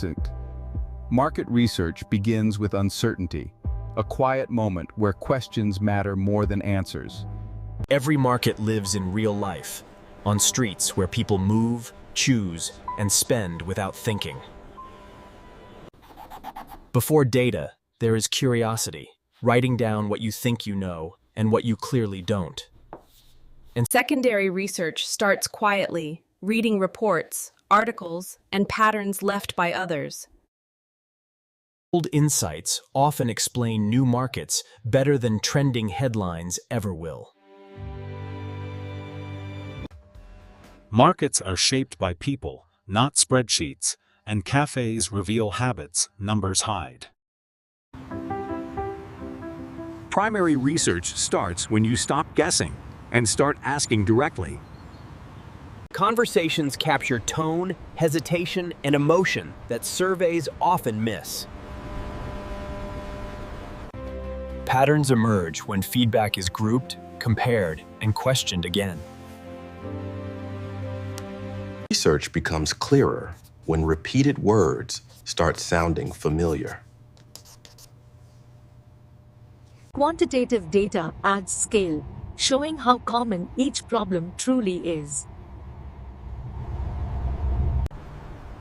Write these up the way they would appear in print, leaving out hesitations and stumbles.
instinct. Market research begins with uncertainty, a quiet moment where questions matter more than answers. Every market lives in real life, on streets where people move, choose, and spend without thinking. Before data, there is curiosity, writing down what you think you know and what you clearly don't. And secondary research starts quietly, reading reports, articles, and patterns left by others. Old insights often explain new markets better than trending headlines ever will. Markets are shaped by people, not spreadsheets, and cafes reveal habits numbers hide. Primary research starts when you stop guessing and start asking directly. Conversations capture tone, hesitation, and emotion that surveys often miss. Patterns emerge when feedback is grouped, compared, and questioned again. Research becomes clearer when repeated words start sounding familiar. Quantitative data adds scale, showing how common each problem truly is.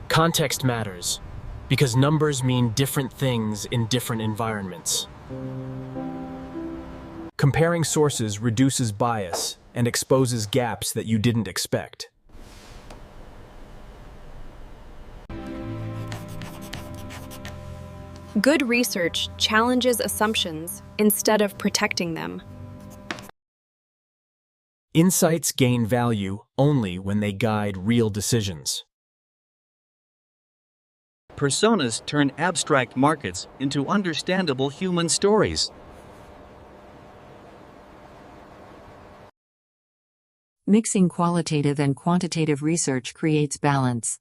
Context matters, because numbers mean different things in different environments. Comparing sources reduces bias and exposes gaps that you didn't expect. Good research challenges assumptions instead of protecting them. Insights gain value only when they guide real decisions. Personas turn abstract markets into understandable human stories. Mixing qualitative and quantitative research creates balance.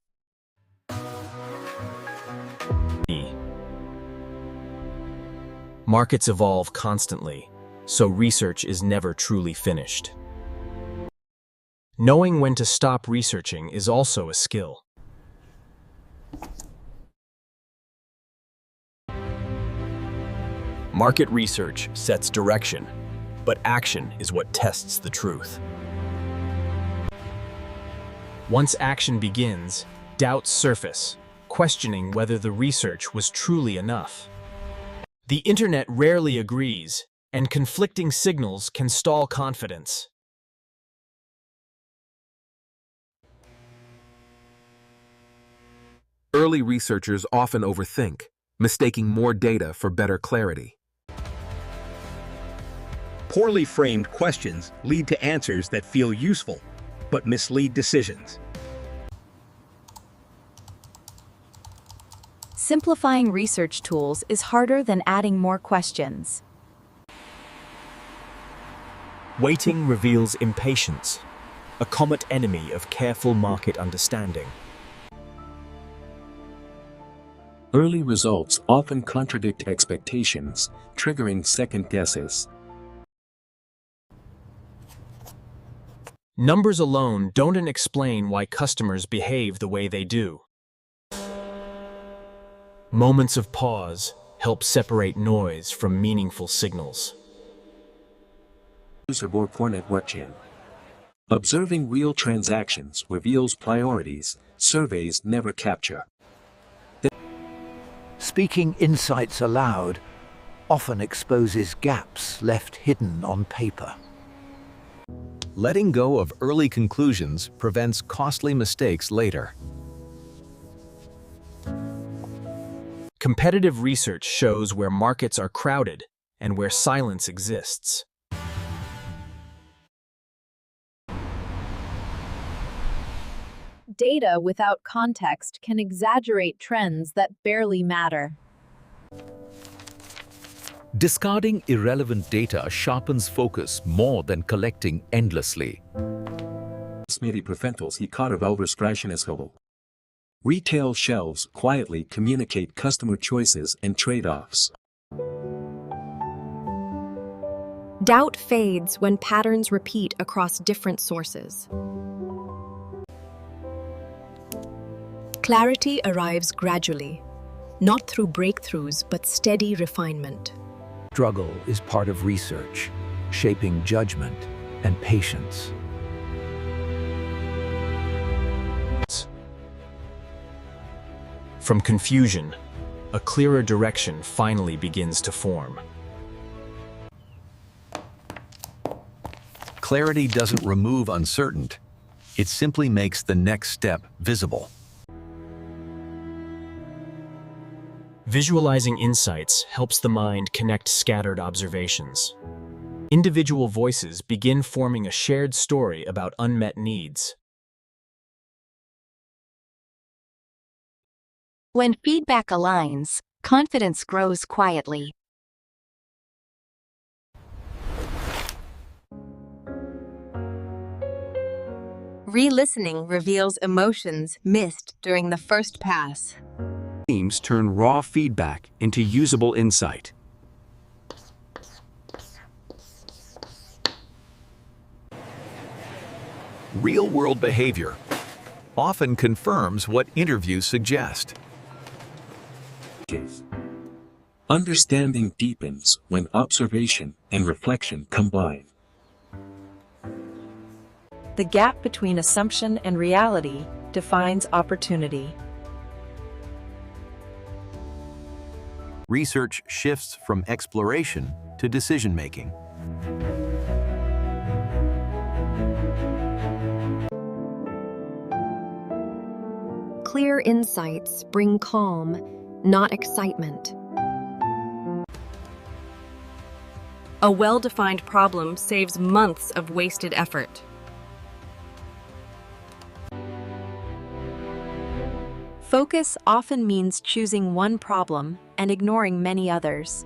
Markets evolve constantly, so research is never truly finished. Knowing when to stop researching is also a skill. Market research sets direction, but action is what tests the truth. Once action begins, doubts surface, questioning whether the research was truly enough. The internet rarely agrees, and conflicting signals can stall confidence. Early researchers often overthink, mistaking more data for better clarity. Poorly framed questions lead to answers that feel useful, but mislead decisions. Simplifying research tools is harder than adding more questions. Waiting reveals impatience, a common enemy of careful market understanding. Early results often contradict expectations, triggering second guesses. Numbers alone don't explain why customers behave the way they do. Moments of pause help separate noise from meaningful signals. Observing real transactions reveals priorities surveys never capture. Speaking insights aloud often exposes gaps left hidden on paper. Letting go of early conclusions prevents costly mistakes later. Competitive research shows where markets are crowded and where silence exists. Data without context can exaggerate trends that barely matter. Discarding irrelevant data sharpens focus more than collecting endlessly. Retail shelves quietly communicate customer choices and trade-offs. Doubt fades when patterns repeat across different sources. Clarity arrives gradually, not through breakthroughs but steady refinement. Struggle is part of research, shaping judgment and patience. From confusion, a clearer direction finally begins to form. Clarity doesn't remove uncertainty. It simply makes the next step visible. Visualizing insights helps the mind connect scattered observations. Individual voices begin forming a shared story about unmet needs. When feedback aligns, confidence grows quietly. Re-listening reveals emotions missed during the first pass. Teams turn raw feedback into usable insight. Real-world behavior often confirms what interviews suggest. Understanding deepens when observation and reflection combine. The gap between assumption and reality defines opportunity. Research shifts from exploration to decision-making. Clear insights bring calm, not excitement. A well-defined problem saves months of wasted effort. Focus often means choosing one problem and ignoring many others.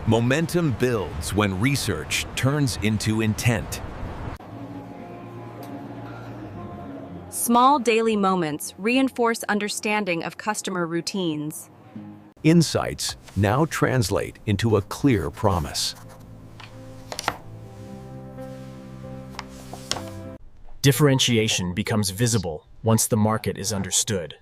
Momentum builds when research turns into intent. Small daily moments reinforce understanding of customer routines. Insights now translate into a clear promise. Differentiation becomes visible once the market is understood.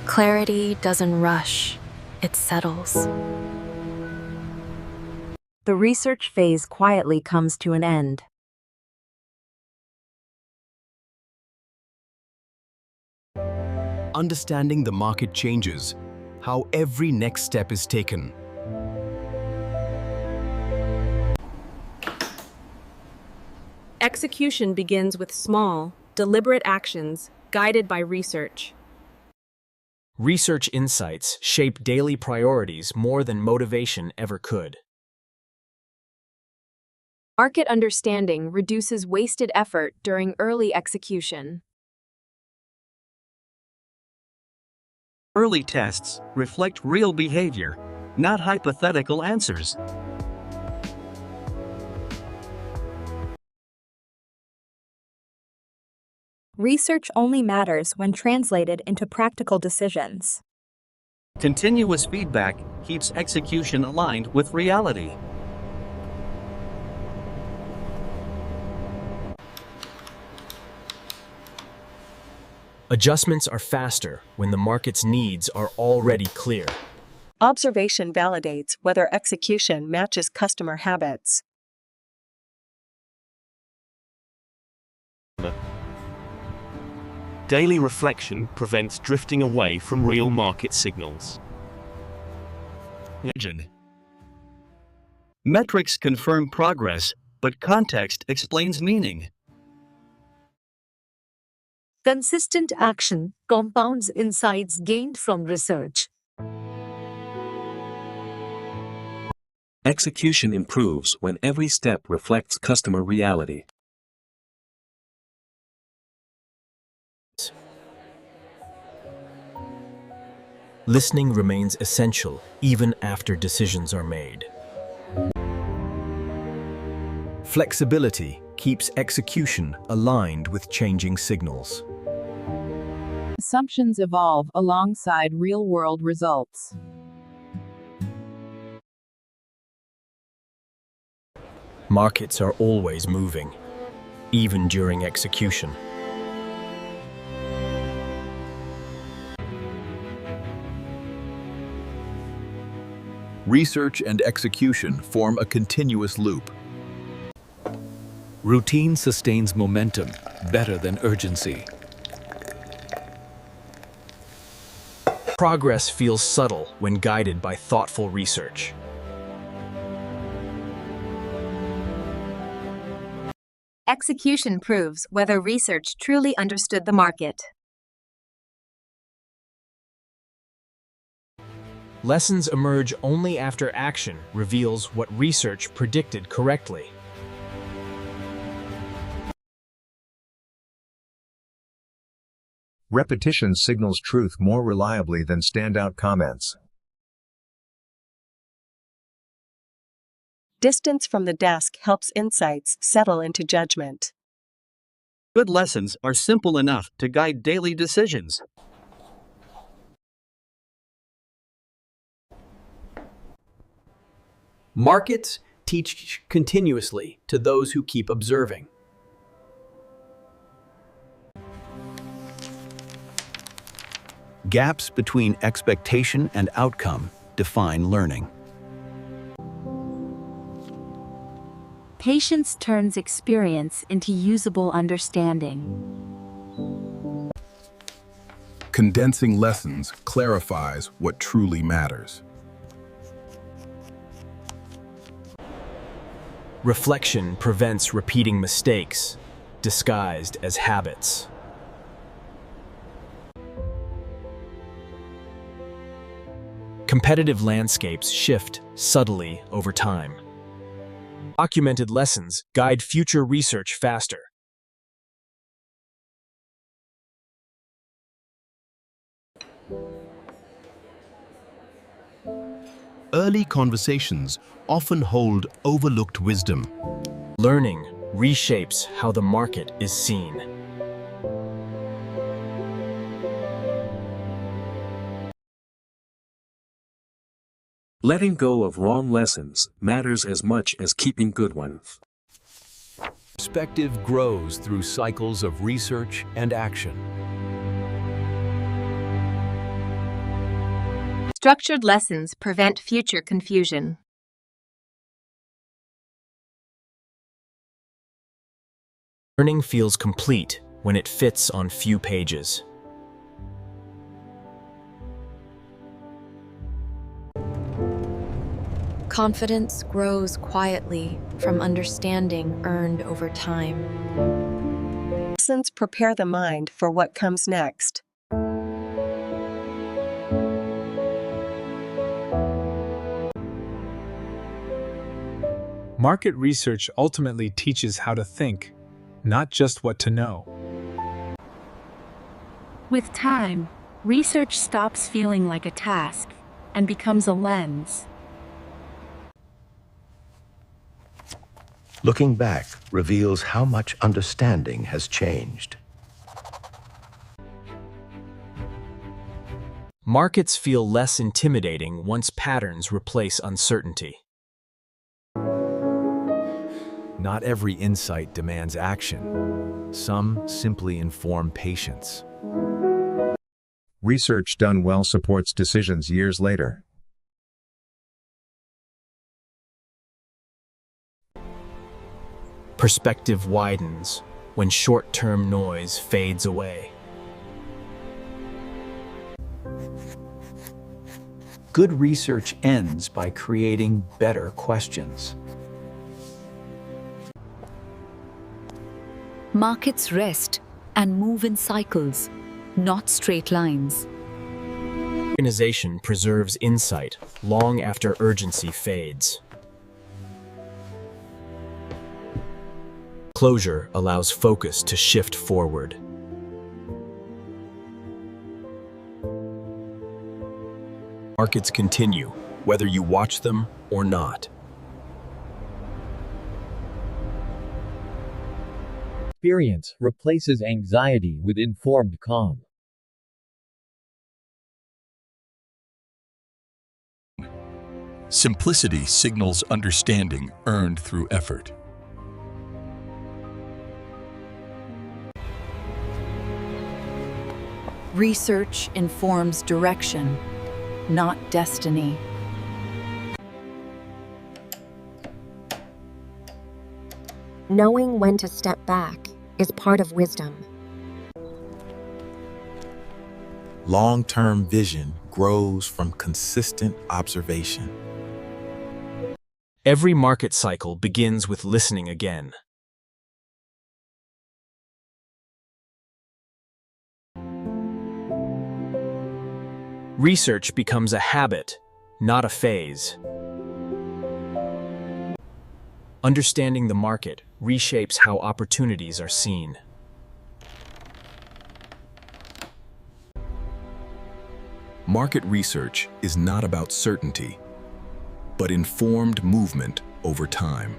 Clarity doesn't rush, it settles. The research phase quietly comes to an end. Understanding the market changes, how every next step is taken. Execution begins with small, deliberate actions guided by research. Research insights shape daily priorities more than motivation ever could. Market understanding reduces wasted effort during early execution. Early tests reflect real behavior, not hypothetical answers. Research only matters when translated into practical decisions. Continuous feedback keeps execution aligned with reality. Adjustments are faster when the market's needs are already clear. Observation validates whether execution matches customer habits. Daily reflection prevents drifting away from real market signals. Metrics confirm progress, but context explains meaning. Consistent action compounds insights gained from research. Execution improves when every step reflects customer reality. Listening remains essential even after decisions are made. Flexibility keeps execution aligned with changing signals. Assumptions evolve alongside real-world results. Markets are always moving, even during execution. Research and execution form a continuous loop. Routine sustains momentum better than urgency. Progress feels subtle when guided by thoughtful research. Execution proves whether research truly understood the market. Lessons emerge only after action reveals what research predicted correctly. Repetition signals truth more reliably than standout comments. Distance from the desk helps insights settle into judgment. Good lessons are simple enough to guide daily decisions. Markets teach continuously to those who keep observing. Gaps between expectation and outcome define learning. Patience turns experience into usable understanding. Condensing lessons clarifies what truly matters. Reflection prevents repeating mistakes, disguised as habits. Competitive landscapes shift subtly over time. Documented lessons guide future research faster. Early conversations often hold overlooked wisdom. Learning reshapes how the market is seen. Letting go of wrong lessons matters as much as keeping good ones. Perspective grows through cycles of research and action. Structured lessons prevent future confusion. Learning feels complete when it fits on few pages. Confidence grows quietly from understanding earned over time. Lessons prepare the mind for what comes next. Market research ultimately teaches how to think, not just what to know. With time, research stops feeling like a task and becomes a lens. Looking back reveals how much understanding has changed. Markets feel less intimidating once patterns replace uncertainty. Not every insight demands action. Some simply inform patience. Research done well supports decisions years later. Perspective widens when short-term noise fades away. Good research ends by creating better questions. Markets rest and move in cycles, not straight lines. Organization preserves insight long after urgency fades. Closure allows focus to shift forward. Markets continue, whether you watch them or not. Experience replaces anxiety with informed calm. Simplicity signals understanding earned through effort. Research informs direction, not destiny. Knowing when to step back is part of wisdom. Long-term vision grows from consistent observation. Every market cycle begins with listening again. Research becomes a habit, not a phase. Understanding the market reshapes how opportunities are seen. Market research is not about certainty, but informed movement over time.